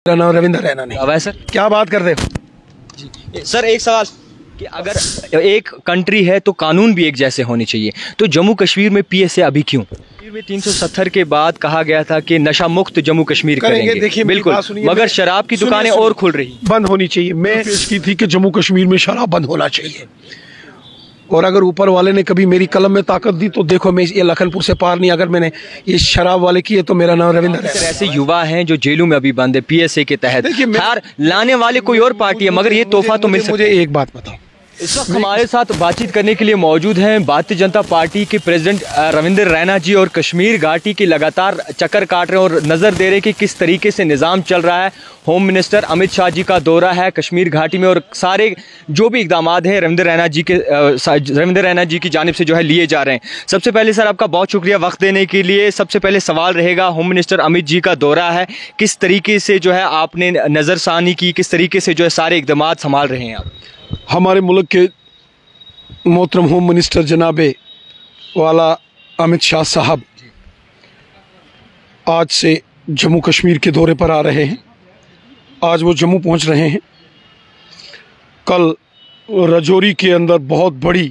मेरा नाम रविंद्र रैना नहीं। अब सर क्या बात कर रहे हो जी। सर एक सवाल कि अगर एक कंट्री है तो कानून भी एक जैसे होने चाहिए, तो जम्मू कश्मीर में पीएसए अभी क्यों? 370 के बाद कहा गया था कि नशा मुक्त जम्मू कश्मीर करेंगे। देखिए बिल्कुल, मगर शराब की दुकानें और खुल रही, बंद होनी चाहिए। मैं पेश की थी कि जम्मू कश्मीर में शराब बंद होना चाहिए, और अगर ऊपर वाले ने कभी मेरी कलम में ताकत दी तो देखो मैं ये लखनपुर से पार नहीं, अगर मैंने ये शराब वाले किए तो मेरा नाम रविंद्र है। ऐसे युवा हैं जो जेलों में अभी बंद है पीएसए के तहत। खैर लाने वाले कोई और पार्टी है, मगर ये तोहफा तो मिल सकता है। मुझे एक बात बताओ, इस वक्त हमारे साथ बातचीत करने के लिए मौजूद हैं भारतीय जनता पार्टी के प्रेसिडेंट रविंद्र रैना जी, और कश्मीर घाटी की लगातार चक्कर काट रहे हैं और नज़र दे रहे हैं कि किस तरीके से निज़ाम चल रहा है। होम मिनिस्टर अमित शाह जी का दौरा है कश्मीर घाटी में, और सारे जो भी इकदाम हैं रविंद्र रैना जी की जानिब से जो है लिए जा रहे हैं। सबसे पहले सर आपका बहुत शुक्रिया वक्त देने के लिए। सबसे पहले सवाल रहेगा, होम मिनिस्टर अमित जी का दौरा है, किस तरीके से जो है आपने नज़रसानी की, किस तरीके से जो है सारे इकदाम संभाल रहे हैं आप? हमारे मुल्क के मोहतरम होम मिनिस्टर जनाबे वाला अमित शाह साहब आज से जम्मू कश्मीर के दौरे पर आ रहे हैं। आज वो जम्मू पहुंच रहे हैं। कल राजौरी के अंदर बहुत बड़ी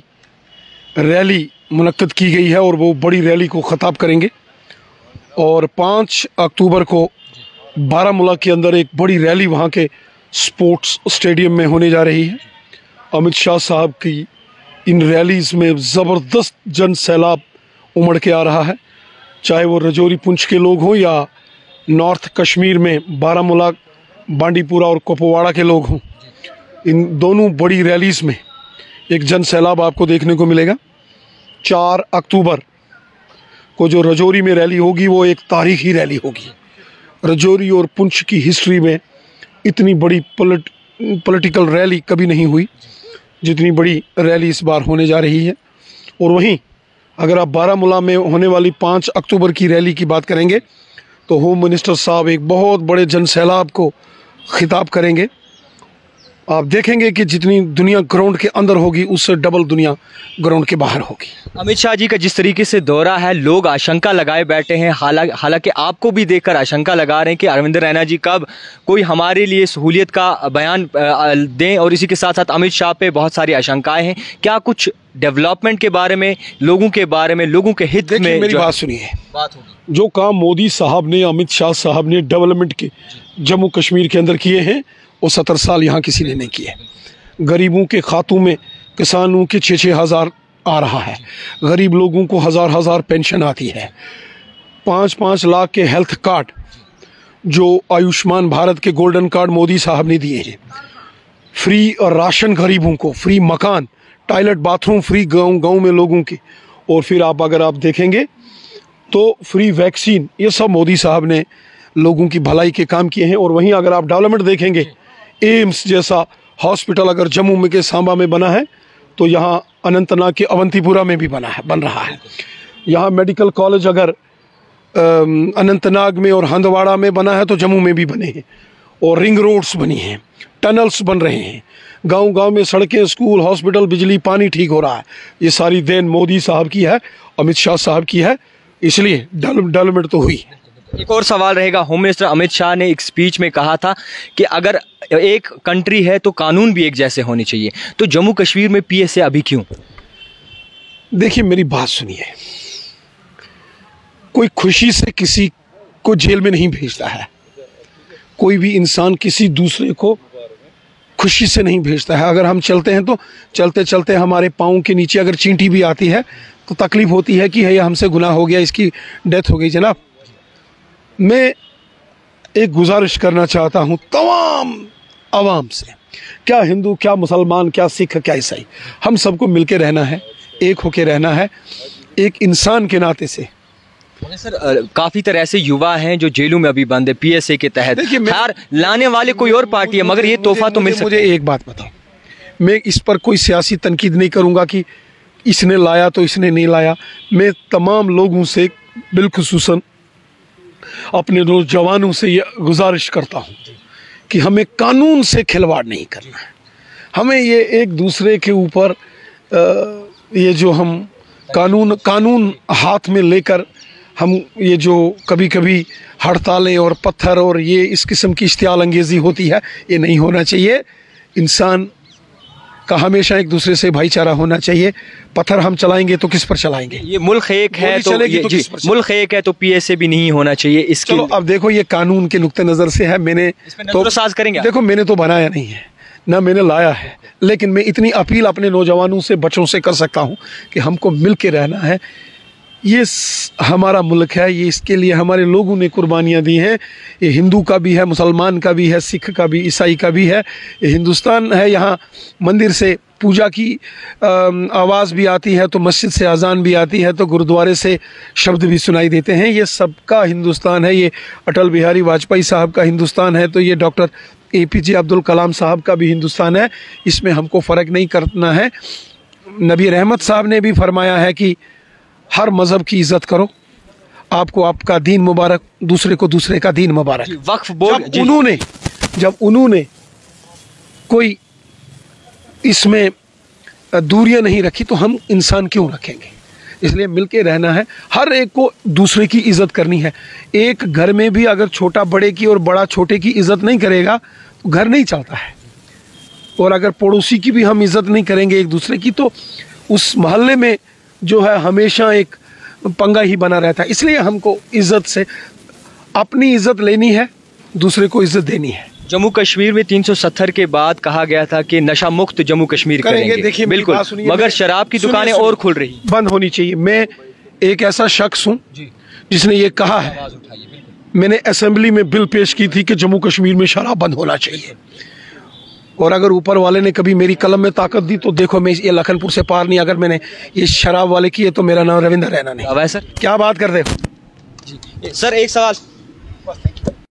रैली मुनक्कद की गई है और वो बड़ी रैली को ख़ताब करेंगे, और 5 अक्टूबर को बारामूला के अंदर एक बड़ी रैली वहाँ के स्पोर्ट्स स्टेडियम में होने जा रही है। अमित शाह साहब की इन रैलीज़ में ज़बरदस्त जन सैलाब उमड़ के आ रहा है, चाहे वो राजौरी पुंछ के लोग हों या नॉर्थ कश्मीर में बारामूला, बांडीपुरा और कुपवाड़ा के लोग हों। इन दोनों बड़ी रैलीज़ में एक जन सैलाब आपको देखने को मिलेगा। 4 अक्टूबर को जो राजौरी में रैली होगी वो एक तारीखी रैली होगी। राजौरी और पुंछ की हिस्ट्री में इतनी बड़ी पॉलिटिकल रैली कभी नहीं हुई जितनी बड़ी रैली इस बार होने जा रही है। और वहीं अगर आप बारामूला में होने वाली 5 अक्टूबर की रैली की बात करेंगे तो होम मिनिस्टर साहब एक बहुत बड़े जन सैलाब को खिताब करेंगे। आप देखेंगे कि जितनी दुनिया ग्राउंड के अंदर होगी उससे डबल दुनिया ग्राउंड के बाहर होगी। अमित शाह जी का जिस तरीके से दौरा है, लोग आशंका लगाए बैठे हैं, हालांकि आपको भी देखकर आशंका लगा रहे हैं कि अरविंद रैना जी कब कोई हमारे लिए सहूलियत का बयान दें, और इसी के साथ साथ अमित शाह पे बहुत सारी आशंकाएं हैं। क्या कुछ डेवलपमेंट के बारे में, लोगों के बारे में, लोगों के हित में? मेरी बात सुनिए, जो काम मोदी साहब ने, अमित शाह साहब ने डेवलपमेंट के जम्मू कश्मीर के अंदर किए हैं वो 70 साल यहाँ किसी ने नहीं किए। गरीबों के खातों में किसानों के 6-6 हज़ार आ रहा है, गरीब लोगों को 1000-1000 पेंशन आती है, 5-5 लाख के हेल्थ कार्ड जो आयुष्मान भारत के गोल्डन कार्ड मोदी साहब ने दिए हैं, फ्री और राशन गरीबों को, फ्री मकान, टॉयलेट बाथरूम फ्री गाँव में लोगों के, और फिर अगर आप देखेंगे तो फ्री वैक्सीन, ये सब मोदी साहब ने लोगों की भलाई के काम किए हैं। और वहीं अगर आप डेवलपमेंट देखेंगे, एम्स जैसा हॉस्पिटल अगर जम्मू में के सांबा में बना है तो यहाँ अनंतनाग के अवंतीपुरा में भी बन रहा है। यहाँ मेडिकल कॉलेज अगर अनंतनाग में और हंदवाड़ा में बना है तो जम्मू में भी बने हैं, और रिंग रोड्स बनी हैं, टनल्स बन रहे हैं, गांव-गांव में सड़कें, स्कूल, हॉस्पिटल, बिजली, पानी ठीक हो रहा है। ये सारी देन मोदी साहब की है, अमित शाह साहब की है, इसलिए डेवलपमेंट तो हुई। एक और सवाल रहेगा, होम मिनिस्टर अमित शाह ने एक स्पीच में कहा था कि अगर एक कंट्री है तो कानून भी एक जैसे होने चाहिए, तो जम्मू कश्मीर में पीएसए अभी क्यों? देखिए मेरी बात सुनिए, कोई खुशी से किसी को जेल में नहीं भेजता है, कोई भी इंसान किसी दूसरे को खुशी से नहीं भेजता है। अगर हम चलते हैं तो चलते चलते हमारे पाँव के नीचे अगर चींटी भी आती है तो तकलीफ होती है कि ये हमसे गुनाह हो गया, इसकी डेथ हो गई। जनाब, मैं एक गुजारिश करना चाहता हूँ तमाम आवाम से, क्या हिंदू, क्या मुसलमान, क्या सिख, क्या ईसाई, हम सबको मिलके रहना है, एक होके रहना है, एक इंसान के नाते से। सर काफ़ी तरह ऐसे युवा हैं जो जेलों में अभी बंद है पीएसए के तहत। खैर लाने वाले कोई और पार्टी है, मगर ये तोहफा तो मिल सकता है। मुझे एक बात बताओ, मैं इस पर कोई सियासी तनकीद नहीं करूँगा कि इसने लाया तो इसने नहीं लाया। मैं तमाम लोगों से, बिलखुसूसन अपने नौजवानों से ये गुजारिश करता हूँ कि हमें कानून से खिलवाड़ नहीं करना है। हमें ये एक दूसरे के ऊपर ये जो हम कानून हाथ में लेकर हम ये जो कभी कभी हड़तालें और पत्थर और ये इस किस्म की इश्तियाल अंगेज़ी होती है, ये नहीं होना चाहिए। इंसान का हमेशा एक दूसरे से भाईचारा होना चाहिए। पत्थर हम चलाएंगे तो किस पर चलाएंगे? ये मुल्क एक है तो किस पर मुल्क एक है तो पीएसए भी नहीं होना चाहिए इसके। चलो अब देखो, ये कानून के नुक्ते नज़र से है। मैंने तो साज करेंगे। देखो, मैंने तो बनाया नहीं है, ना मैंने लाया है, लेकिन मैं इतनी अपील अपने नौजवानों से, बच्चों से कर सकता हूँ कि हमको मिल के रहना है। ये हमारा मुल्क है, ये इसके लिए हमारे लोगों ने कुर्बानियाँ दी हैं। ये हिंदू का भी है, मुसलमान का भी है, सिख का भी, ईसाई का भी है। ये हिंदुस्तान है, यहाँ मंदिर से पूजा की आवाज़ भी आती है, तो मस्जिद से अजान भी आती है, तो गुरुद्वारे से शब्द भी सुनाई देते हैं। ये सबका हिंदुस्तान है। ये अटल बिहारी वाजपेयी साहब का हिंदुस्तान है, तो ये डॉक्टर APJ अब्दुल कलाम साहब का भी हिंदुस्तान है। इसमें हमको फ़र्क नहीं करना है। नबी रहमत साहब ने भी फरमाया है कि हर मज़हब की इज़्ज़त करो, आपको आपका दीन मुबारक, दूसरे को दूसरे का दीन मुबारक। वक्फ बोर्ड जब उन्होंने कोई इसमें दूरियां नहीं रखी तो हम इंसान क्यों रखेंगे? इसलिए मिलके रहना है, हर एक को दूसरे की इज़्ज़त करनी है। एक घर में भी अगर छोटा बड़े की और बड़ा छोटे की इज़्ज़त नहीं करेगा तो घर नहीं चलता है। और अगर पड़ोसी की भी हम इज़्ज़त नहीं करेंगे एक दूसरे की, तो उस मोहल्ले में जो है हमेशा एक पंगा ही बना रहता है। इसलिए हमको इज़्ज़त से अपनी इज़्ज़त लेनी है, दूसरे को इज़्ज़त देनी है। जम्मू कश्मीर में 370 के बाद कहा गया था कि नशा मुक्त जम्मू कश्मीर करेंगे। देखिए, बिल्कुल, मगर शराब की दुकानें और खुल रही, बंद होनी चाहिए। मैं एक ऐसा शख्स हूँ जिसने ये कहा है, मैंने असेंबली में बिल पेश की थी कि जम्मू कश्मीर में शराब बंद होना चाहिए। और अगर ऊपर वाले ने कभी मेरी कलम में ताकत दी तो देखो, मैं ये लखनपुर से पार नहीं, अगर मैंने ये शराब वाले किए तो मेरा नाम रविंदर रैना नहीं। अब है सर, क्या बात कर रहे हो? सर एक सवाल।